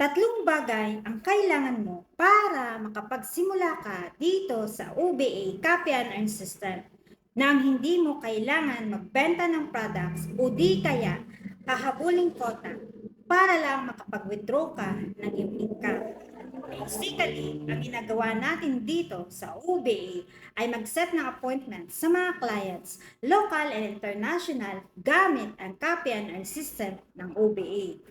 Tatlong bagay ang kailangan mo para makapagsimula ka dito sa OBA Copy and Earn System nang hindi mo kailangan magbenta ng products o di kaya hahabuling quota para lang makapag-withdraw ka ng iyong income. Basically, ang ginagawa natin dito sa OBA ay mag-set ng appointment sa mga clients, local and international, gamit ang Copy and Earn System ng OBA.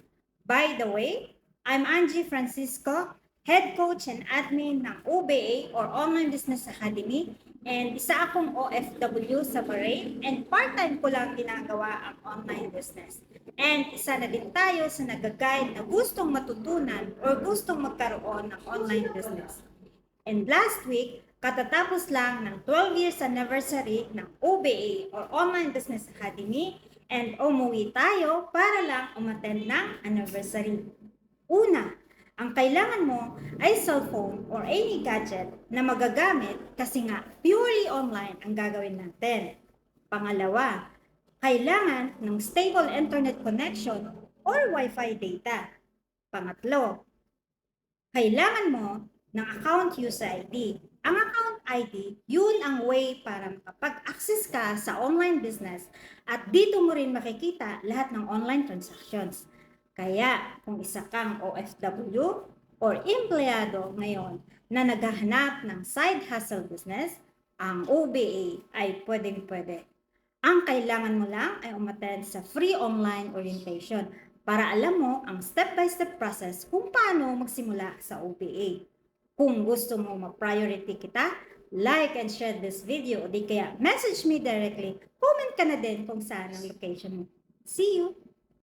By the way, I'm Angie Francisco, Head Coach and Admin ng OBA or Online Business Academy, and isa akong OFW sa Bahrain and part-time ko lang ginagawa ang online business. And isa na din tayo sa nag-guide na gustong matutunan or gustong magkaroon ng online business. And last week, katatapos lang ng 12 years anniversary ng OBA or Online Business Academy and umuwi tayo para lang umattend ng anniversary. Una, ang kailangan mo ay cellphone or any gadget na magagamit kasi nga purely online ang gagawin natin. Pangalawa, kailangan ng stable internet connection or Wi-Fi data. Pangatlo, kailangan mo ng account user ID. Ang account ID, yun ang way para makapag-access ka sa online business at dito mo rin makikita lahat ng online transactions. Kaya kung isa kang OFW or empleyado ngayon na naghahanap ng side hustle business, ang OBA ay pwedeng-pwede. Ang kailangan mo lang ay umattend sa free online orientation para alam mo ang step-by-step process kung paano magsimula sa OBA. Kung gusto mo mag-priority kita, like and share this video o di kaya message me directly, comment ka na din kung saan ang location mo. See you!